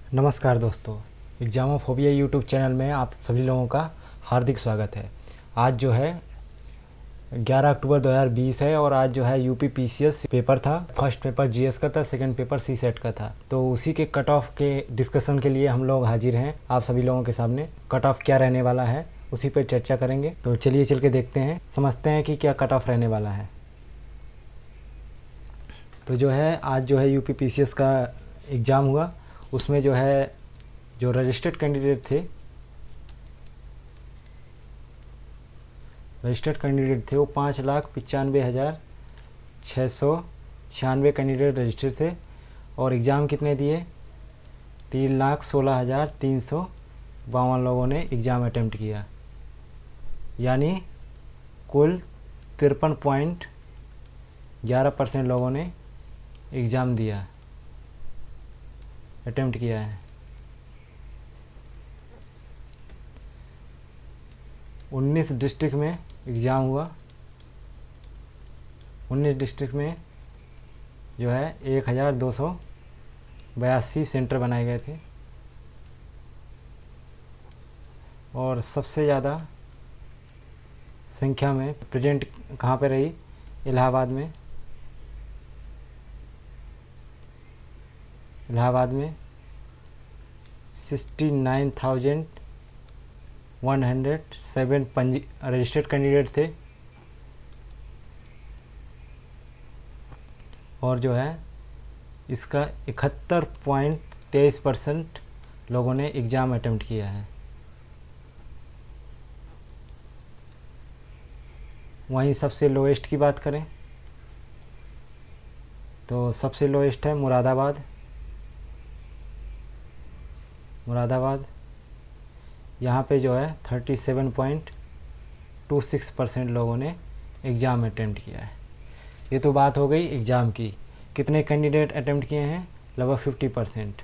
नमस्कार दोस्तों, एग्जामोफोबिया YouTube channel में आप सभी लोगों का हार्दिक स्वागत है। आज जो है 11 अक्टूबर 2020 है और आज जो है यूपी पीसीएस पेपर था। फर्स्ट पेपर जीएस का था, सेकंड पेपर सी सेट का था। तो उसी के कट ऑफ के डिस्कशन के लिए हम लोग हाजिर हैं आप सभी लोगों के सामने। कट ऑफ क्या रहने वाला है उसी पर चर्चा करेंगे। तो चलिए चल के देखते हैं, समझते हैं कि क्या कट ऑफ रहने वाला है। तो जो है आज जो है यूपी पीसीएस का एग्ज़ाम हुआ। उसमें जो है जो रजिस्टर्ड कैंडिडेट थे वो 5,95,696 कैंडिडेट रजिस्टर्ड थे और एग्ज़ाम कितने दिए? 3,16,352 लोगों ने एग्ज़ाम अटेम्प्ट किया, यानी कुल 53.11% लोगों ने एग्ज़ाम दिया, अटेम्प्ट किया है। 19 डिस्ट्रिक्ट में एग्ज़ाम हुआ। 19 डिस्ट्रिक्ट में जो है 1,282 सेंटर बनाए गए थे और सबसे ज़्यादा संख्या में प्रेजेंट कहाँ पे रही? इलाहाबाद में। इलाहाबाद में 69,107 रजिस्टर्ड कैंडिडेट थे और जो है इसका 71.23% लोगों ने एग्ज़ाम अटेम्प्ट किया है। वहीं सबसे लोएस्ट की बात करें तो सबसे लोएस्ट है मुरादाबाद। यहाँ पे जो है 37.26% लोगों ने एग्ज़ाम अटेम्प्ट किया है। ये तो बात हो गई एग्ज़ाम की। कितने कैंडिडेट अटेम्प्ट किए हैं? लगभग 50%।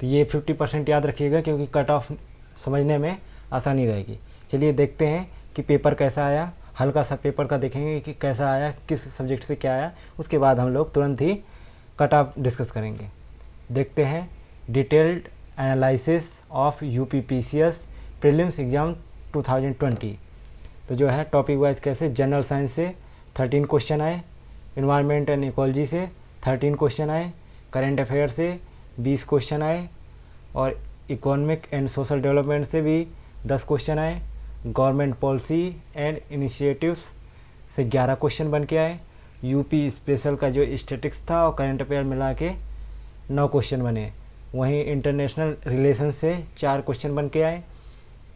तो ये 50% याद रखिएगा क्योंकि कट ऑफ समझने में आसानी रहेगी। चलिए देखते हैं कि पेपर कैसा आया। हल्का सा पेपर का देखेंगे कि कैसा आया, किस सब्जेक्ट से क्या आया, उसके बाद हम लोग तुरंत ही कट ऑफ डिस्कस करेंगे। देखते हैं detailed analysis of UP PCS prelims exam 2020। तो जो है टॉपिक वाइज कैसे, जनरल साइंस से 13 क्वेश्चन आए, इन्वायरमेंट एंड इकोलॉजी से 13 क्वेश्चन आए, करेंट अफेयर से 20 क्वेश्चन आए और इकोनॉमिक एंड सोशल डेवलपमेंट से भी 10 क्वेश्चन आए, गवर्नमेंट पॉलिसी एंड इनिशिएटिव्स से 11 क्वेश्चन बन के आए, यूपी स्पेशल का जो स्टैटिक्स था और करेंट अफेयर मिला के 9 क्वेश्चन बने। वहीं इंटरनेशनल रिलेशन से 4 क्वेश्चन बन के आए,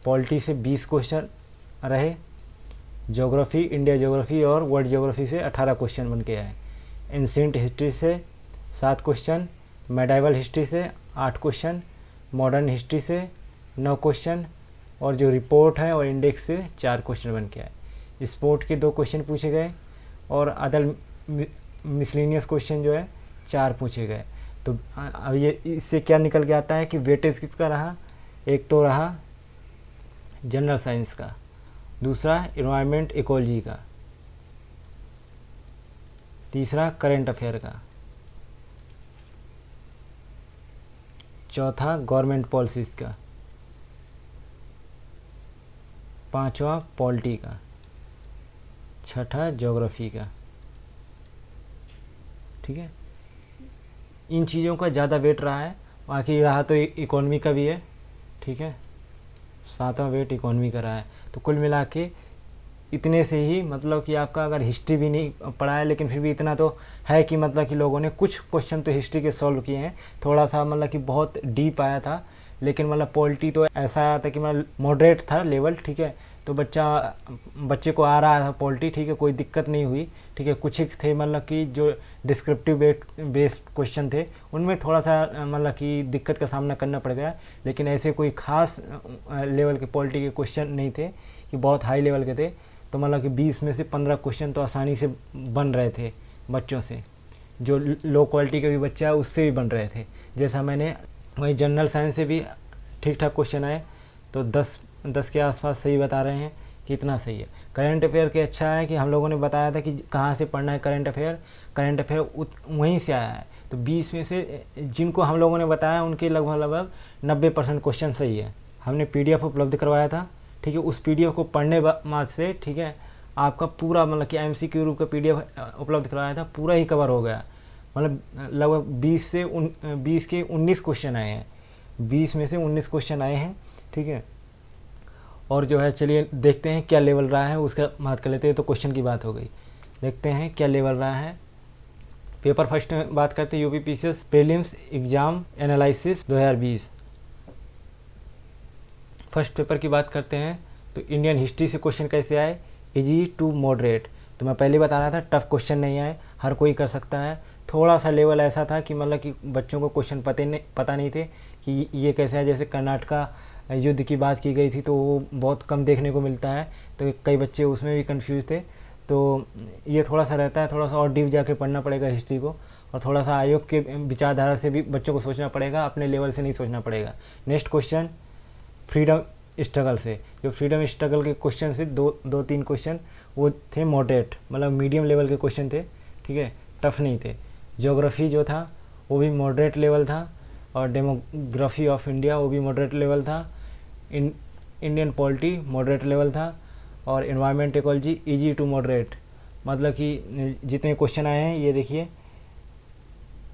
पॉलिटी से 20 क्वेश्चन रहे, ज्योग्राफी, इंडिया ज्योग्राफी और वर्ल्ड ज्योग्राफी से 18 क्वेश्चन बन के आए, एंशिएंट हिस्ट्री से 7 क्वेश्चन, मेडाइवल हिस्ट्री से 8 क्वेश्चन, मॉडर्न हिस्ट्री से 9 क्वेश्चन और जो रिपोर्ट है और इंडेक्स से 4 क्वेश्चन बन के आए। स्पोर्ट के 2 क्वेश्चन पूछे गए और अदर मिसलेनियस क्वेश्चन जो है 4 पूछे गए। तो अब ये इससे क्या निकल के आता है कि वेटेज किसका रहा? एक तो रहा जनरल साइंस का, दूसरा इन्वायरमेंट इकोलॉजी का, तीसरा करंट अफेयर का, चौथा गवर्नमेंट पॉलिसीज़ का, पांचवा पॉलिटी का, छठा ज्योग्राफी का। ठीक है, इन चीज़ों का ज़्यादा वेट रहा है। बाकी रहा तो इकोनॉमी का भी है। ठीक है, 7वां वेट इकोनॉमी का रहा है। तो कुल मिला के इतने से ही मतलब कि आपका अगर हिस्ट्री भी नहीं पढ़ा है लेकिन फिर भी इतना तो है कि मतलब कि लोगों ने कुछ क्वेश्चन तो हिस्ट्री के सॉल्व किए हैं। थोड़ा सा मतलब कि बहुत डीप आया था लेकिन मतलब पॉलिटी तो ऐसा आया था कि मतलब मॉडरेट था लेवल। ठीक है, तो बच्चे को आ रहा था पॉलिटी। ठीक है, कोई दिक्कत नहीं हुई। ठीक है, कुछ ही थे मतलब कि जो डिस्क्रिप्टिव बेस्ड क्वेश्चन थे उनमें थोड़ा सा मतलब कि दिक्कत का सामना करना पड़ गया, लेकिन ऐसे कोई ख़ास लेवल के पॉलिटी के क्वेश्चन नहीं थे कि बहुत हाई लेवल के थे। तो मतलब कि 20 में से 15 क्वेश्चन तो आसानी से बन रहे थे बच्चों से, जो लो क्वालिटी के भी बच्चा है उससे भी बन रहे थे जैसा मैंने। वहीं जनरल साइंस से भी ठीक ठाक क्वेश्चन आए, तो 10 के आसपास सही बता रहे हैं कि इतना सही है। करंट अफेयर के अच्छा है कि हम लोगों ने बताया था कि कहाँ से पढ़ना है करंट अफेयर वहीं से आया है। तो 20 में से जिनको हम लोगों ने बताया उनके लगभग 90% क्वेश्चन सही है। हमने PDF उपलब्ध करवाया था, ठीक है। उस PDF को पढ़ने बाद से, ठीक है, आपका पूरा मतलब कि MCQ रूप का PDF उपलब्ध करवाया था, पूरा ही कवर हो गया। मतलब लगभग 20 के 19 क्वेश्चन आए हैं, 20 में से 19 क्वेश्चन आए हैं, ठीक है। और जो है चलिए देखते हैं क्या लेवल रहा है, उसका बात कर लेते हैं। तो क्वेश्चन की बात हो गई, देखते हैं क्या लेवल रहा है। पेपर फर्स्ट में बात करते हैं UPPCS prelims exam analysis 2020। First paper की बात करते हैं तो इंडियन हिस्ट्री से क्वेश्चन कैसे आए, इजी टू मॉडरेट। तो मैं पहले बता रहा था टफ क्वेश्चन नहीं आए, हर कोई कर सकता है। थोड़ा सा लेवल ऐसा था कि मतलब कि बच्चों को क्वेश्चन पता नहीं थे कि ये कैसे है। जैसे कर्नाटका युद्ध की बात की गई थी तो वो बहुत कम देखने को मिलता है, तो कई बच्चे उसमें भी कंफ्यूज थे। तो ये थोड़ा सा रहता है, थोड़ा सा और डीप जाके पढ़ना पड़ेगा हिस्ट्री को, और थोड़ा सा आयोग के विचारधारा से भी बच्चों को सोचना पड़ेगा, अपने लेवल से नहीं सोचना पड़ेगा। नेक्स्ट क्वेश्चन फ्रीडम स्ट्रगल से, जो फ्रीडम स्ट्रगल के क्वेश्चन से दो तीन क्वेश्चन वो थे मॉडरेट, मतलब मीडियम लेवल के क्वेश्चन थे, ठीक है, टफ नहीं थे। ज्योग्राफी जो था वो भी मॉडरेट लेवल था, और डेमोग्राफी ऑफ इंडिया वो भी मॉडरेट लेवल था। इंडियन पॉलिटी मॉडरेट लेवल था, और environment ecology easy to moderate. मतलब कि जितने क्वेश्चन आए हैं ये देखिए,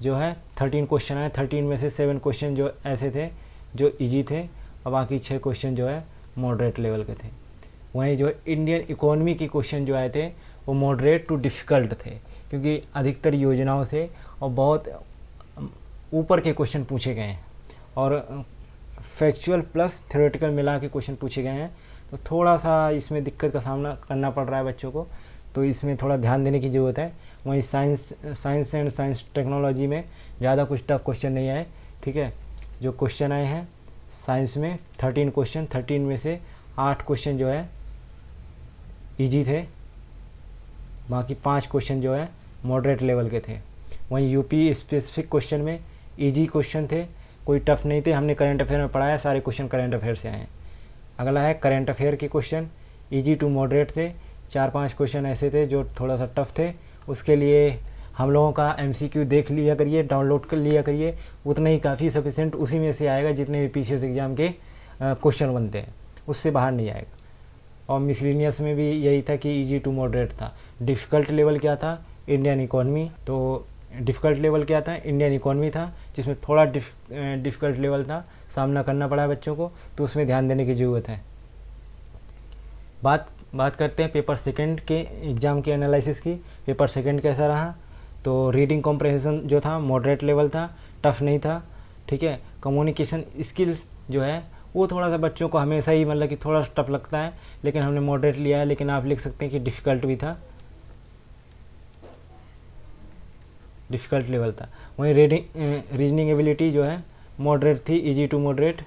जो है 13 क्वेश्चन आए, 13 में से 7 क्वेश्चन जो ऐसे थे जो इजी थे, और बाकी 6 क्वेश्चन जो है मॉडरेट लेवल के थे। वहीं जो इंडियन इकोनॉमी के क्वेश्चन जो आए थे वो मॉडरेट टू डिफ़िकल्ट थे, क्योंकि अधिकतर योजनाओं से और बहुत ऊपर के क्वेश्चन पूछे गए हैं, और फैक्चुअल प्लस थ्योरेटिकल मिला के क्वेश्चन पूछे गए हैं। तो थोड़ा सा इसमें दिक्कत का सामना करना पड़ रहा है बच्चों को, तो इसमें थोड़ा ध्यान देने की ज़रूरत है। वहीं साइंस एंड साइंस टेक्नोलॉजी में ज़्यादा कुछ टफ क्वेश्चन नहीं आए, ठीक है। जो क्वेश्चन आए हैं साइंस में 13 क्वेश्चन, 13 में से 8 क्वेश्चन जो है इजी थे, बाकी 5 क्वेश्चन जो है मॉडरेट लेवल के थे। वहीं यूपी स्पेसिफिक क्वेश्चन में इजी क्वेश्चन थे, कोई टफ नहीं थे। हमने करंट अफेयर में पढ़ा है, सारे क्वेश्चन करंट अफेयर से आए हैं। अगला है करंट अफेयर के क्वेश्चन, इजी टू मॉडरेट थे। 4-5 क्वेश्चन ऐसे थे जो थोड़ा सा टफ थे, उसके लिए हम लोगों का MCQ देख लिया करिए, डाउनलोड कर लिया करिए, उतना ही काफ़ी सफिशेंट, उसी में से आएगा जितने भी PCS एग्ज़ाम के क्वेश्चन बनते हैं, उससे बाहर नहीं आएगा। और मिसलिनियस में भी यही था कि इजी टू मॉडरेट था। डिफ़िकल्ट लेवल क्या था, इंडियन इकोनॉमी। तो डिफ़िकल्ट लेवल क्या था, इंडियन इकोनॉमी था, जिसमें थोड़ा डिफ़िकल्ट लेवल था, सामना करना पड़ा बच्चों को, तो उसमें ध्यान देने की ज़रूरत है। बात करते हैं पेपर सेकंड के एग्ज़ाम के एनालिसिस की। पेपर सेकंड कैसा रहा, तो रीडिंग कॉम्प्रहेंशन जो था मॉडरेट लेवल था, टफ नहीं था, ठीक है। कम्युनिकेशन स्किल्स जो है वो थोड़ा सा बच्चों को हमेशा ही मतलब कि थोड़ा टफ लगता है, लेकिन हमने मॉडरेट लिया है, लेकिन आप लिख सकते हैं कि डिफ़िकल्ट भी था, डिफ़िकल्ट लेवल था। वहीं रीजनिंग एबिलिटी जो है मॉडरेट थी, इजी टू मॉडरेट,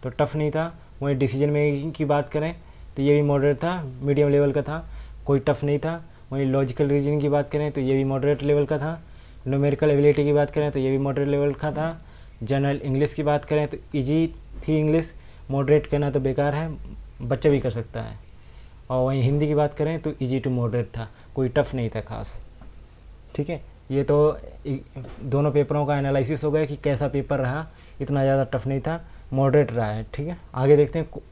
तो टफ नहीं था। वहीं डिसीजन मेकिंग की बात करें तो ये भी मॉडरेट था, मीडियम लेवल का था, कोई टफ नहीं था। वहीं लॉजिकल रीजनिंग की बात करें तो ये भी मॉडरेट लेवल का था। न्यूमेरिकल एबिलिटी की बात करें तो ये भी मॉडरेट लेवल का था। जनरल इंग्लिश की बात करें तो इजी थी इंग्लिश, मॉडरेट कहना तो बेकार है, बच्चा भी कर सकता है। और वहीं हिंदी की बात करें तो इजी टू मॉडरेट था, कोई टफ नहीं था खास, ठीक है। ये तो दोनों पेपरों का एनालिसिस हो गया कि कैसा पेपर रहा, इतना ज़्यादा टफ नहीं था, मॉडरेट रहा है, ठीक है। आगे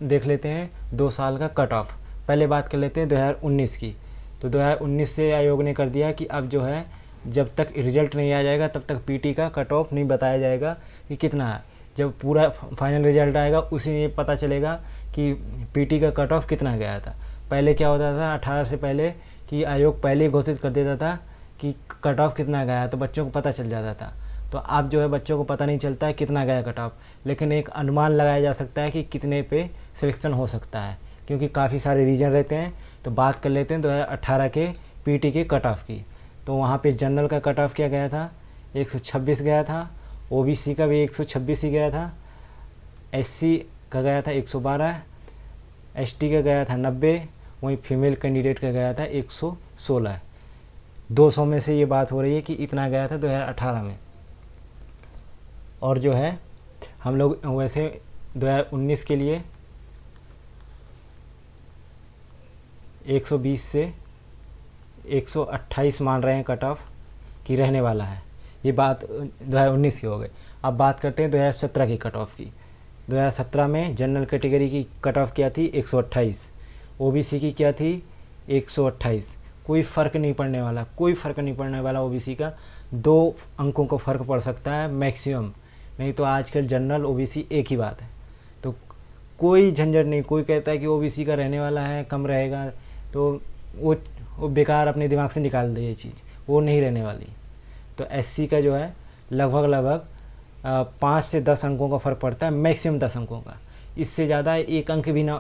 देख लेते हैं 2 साल का कट ऑफ। पहले बात कर लेते हैं 2019 की। तो 2019 से आयोग ने कर दिया कि अब जो है जब तक रिजल्ट नहीं आ जाएगा तब तक PT का कट ऑफ नहीं बताया जाएगा कि कितना है। जब पूरा फाइनल रिजल्ट आएगा उसी में पता चलेगा कि PT का कट ऑफ कितना गया था। पहले क्या होता था 18 से पहले कि आयोग पहले ही घोषित कर देता था कि कट ऑफ कितना गया, तो बच्चों को पता चल जाता था। तो अब जो है बच्चों को पता नहीं चलता है कितना गया कट ऑफ, लेकिन एक अनुमान लगाया जा सकता है कि कितने पे सिलेक्शन हो सकता है, क्योंकि काफ़ी सारे रीजन रहते हैं। तो बात कर लेते हैं 2018 के PT के कट ऑफ की। तो वहाँ पे जनरल का कट ऑफ क्या गया था, 126 गया था। OBC का भी 126 ही गया था। SC का गया था 112, ST का गया था 90, वहीं फीमेल कैंडिडेट का गया था 116। 200 में से ये बात हो रही है कि इतना गया था 2018 में। और जो है हम लोग वैसे 2019 के लिए 120 से 128 मान रहे हैं कट ऑफ की रहने वाला है। ये बात 2019 की हो गई। अब बात करते हैं 2017 की कट ऑफ की। 2017 में जनरल कैटेगरी की कट ऑफ क्या थी 128, ओबीसी की क्या थी 128। कोई फ़र्क नहीं पड़ने वाला, कोई फ़र्क नहीं पड़ने वाला ओबीसी का, 2 अंकों का फ़र्क पड़ सकता है मैक्सिमम, नहीं तो आजकल जनरल ओबीसी एक ही बात है। तो कोई झंझट नहीं, कोई कहता है कि ओबीसी का रहने वाला है कम रहेगा तो वो बेकार अपने दिमाग से निकाल दे ये चीज़, वो नहीं रहने वाली। तो एससी का जो है लगभग 5 से 10 अंकों का फ़र्क पड़ता है, मैक्सिमम 10 अंकों का। इससे ज़्यादा 1 अंक भी ना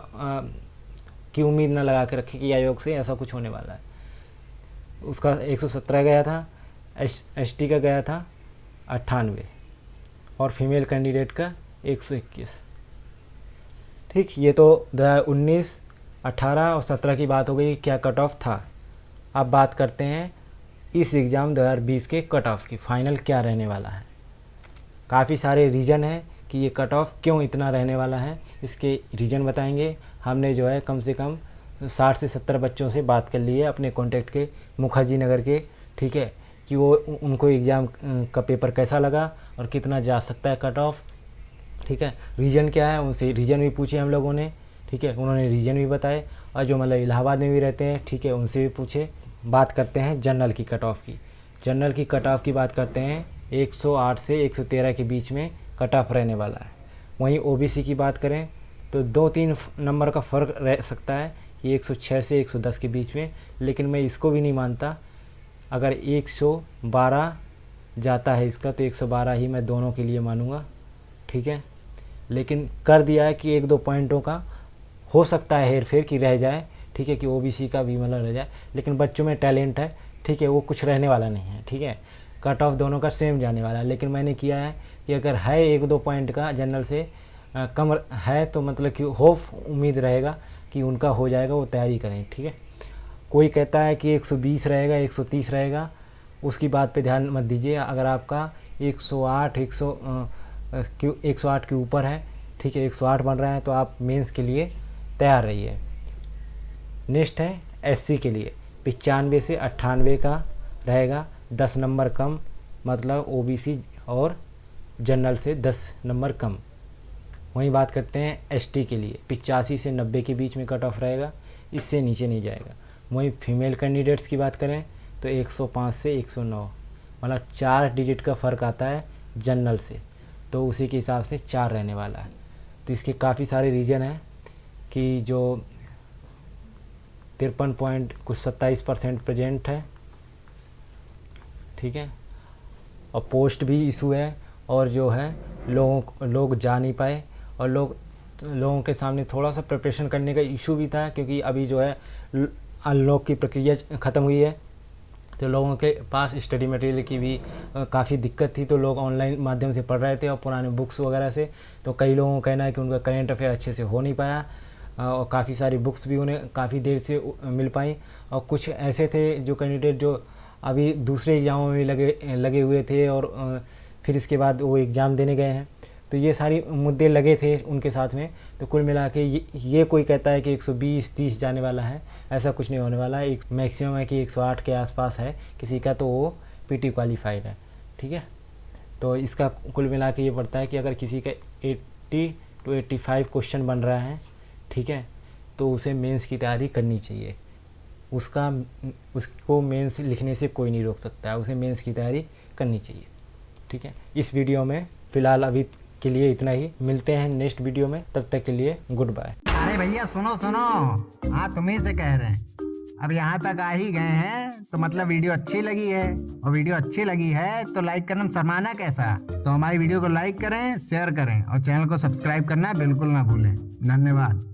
की उम्मीद ना लगा के रखे कि आयोग से ऐसा कुछ होने वाला है। उसका 117 गया था, एसटी का गया था 98 और फीमेल कैंडिडेट का 121। ठीक, ये तो 2019, 18 और 17 की बात हो गई क्या कट ऑफ था। अब बात करते हैं इस एग्ज़ाम 2020 के कट ऑफ की, फाइनल क्या रहने वाला है। काफ़ी सारे रीज़न हैं कि ये कट ऑफ क्यों इतना रहने वाला है, इसके रीज़न बताएंगे। हमने जो है कम से कम 60 से 70 बच्चों से बात कर ली है अपने कॉन्टेक्ट के, मुखर्जी नगर के, ठीक है, कि वो उनको एग्ज़ाम का पेपर कैसा लगा और कितना जा सकता है कट ऑफ, ठीक है। रीज़न क्या है, उनसे रीज़न भी पूछे हम लोगों ने, ठीक है, उन्होंने रीज़न भी बताए। और जो मतलब इलाहाबाद में भी रहते हैं, ठीक है, उनसे भी पूछे। बात करते हैं जनरल की कट ऑफ की। जनरल की कट ऑफ की बात करते हैं 108 से 113 के बीच में कट ऑफ रहने वाला है। वहीं ओबीसी की बात करें तो 2-3 नंबर का फ़र्क रह सकता है कि 106 से 110 के बीच में, लेकिन मैं इसको भी नहीं मानता। अगर 112 जाता है इसका तो 112 ही मैं दोनों के लिए मानूंगा, ठीक है। लेकिन कर दिया है कि 1-2 पॉइंटों का हो सकता है हेर फेर की रह जाए, ठीक है, कि ओबीसी का भी मतलब रह जाए, लेकिन बच्चों में टैलेंट है, ठीक है, वो कुछ रहने वाला नहीं है, ठीक है। कट ऑफ दोनों का सेम जाने वाला है, लेकिन मैंने किया है कि अगर है 1-2 पॉइंट का जनरल से कम है तो मतलब कि होप उम्मीद रहेगा कि उनका हो जाएगा, वो तैयारी करें, ठीक है। कोई कहता है कि 120 रहेगा, 130 रहेगा, उसकी बात पे ध्यान मत दीजिए। अगर आपका 108 108 के ऊपर है, ठीक है, 108 बन रहा है तो आप मेंस के लिए तैयार रहिए। नेक्स्ट है एससी के लिए 95 से 98 का रहेगा, 10 नंबर कम, मतलब ओबीसी और जनरल से 10 नंबर कम। वहीं बात करते हैं एसटी के लिए 85 से 90 के बीच में कट ऑफ रहेगा, इससे नीचे नहीं जाएगा। वहीं फीमेल कैंडिडेट्स की बात करें तो 105 से 109, मतलब 4 डिजिट का फ़र्क आता है जनरल से, तो उसी के हिसाब से 4 रहने वाला है। तो इसके काफ़ी सारे रीज़न हैं कि जो 53.27% प्रेजेंट है, ठीक है, और पोस्ट भी इशू है, और जो है लोग जा नहीं पाए, और लोगों के सामने थोड़ा सा प्रिपरेशन करने का इशू भी था, क्योंकि अभी जो है अनलॉक की प्रक्रिया ख़त्म हुई है, तो लोगों के पास स्टडी मटेरियल की भी काफ़ी दिक्कत थी, तो लोग ऑनलाइन माध्यम से पढ़ रहे थे और पुराने बुक्स वगैरह से। तो कई लोगों का कहना है कि उनका करेंट अफेयर अच्छे से हो नहीं पाया, और काफ़ी सारी बुक्स भी उन्हें काफ़ी देर से मिल पाई। और कुछ ऐसे थे जो कैंडिडेट जो अभी दूसरे एग्ज़ामों में लगे हुए थे और फिर इसके बाद वो एग्ज़ाम देने गए हैं, तो ये सारी मुद्दे लगे थे उनके साथ में। तो कुल मिला के ये कोई कहता है कि 120-30 जाने वाला है, ऐसा कुछ नहीं होने वाला है। एक मैक्सिमम है कि 108 के आसपास है किसी का, तो वो पीटी क्वालिफाइड है, ठीक है। तो इसका कुल मिला के ये पड़ता है कि अगर किसी का 80 to 85 क्वेश्चन बन रहा है, ठीक है, तो उसे मेंस की तैयारी करनी चाहिए। उसको मेंस लिखने से कोई नहीं रोक सकता है, उसे मेंस की तैयारी करनी चाहिए, ठीक है। इस वीडियो में फ़िलहाल अभी के लिए इतना ही, मिलते हैं नेक्स्ट वीडियो में, तब तक के लिए गुड बाय। अरे भैया सुनो, हाँ तुम्ही से कह रहे हैं। अब यहाँ तक आ ही गए हैं तो मतलब वीडियो अच्छी लगी है, और वीडियो अच्छी लगी है तो लाइक करना शर्माना कैसा। तो हमारी वीडियो को लाइक करें, शेयर करें और चैनल को सब्सक्राइब करना बिल्कुल ना भूलें। धन्यवाद।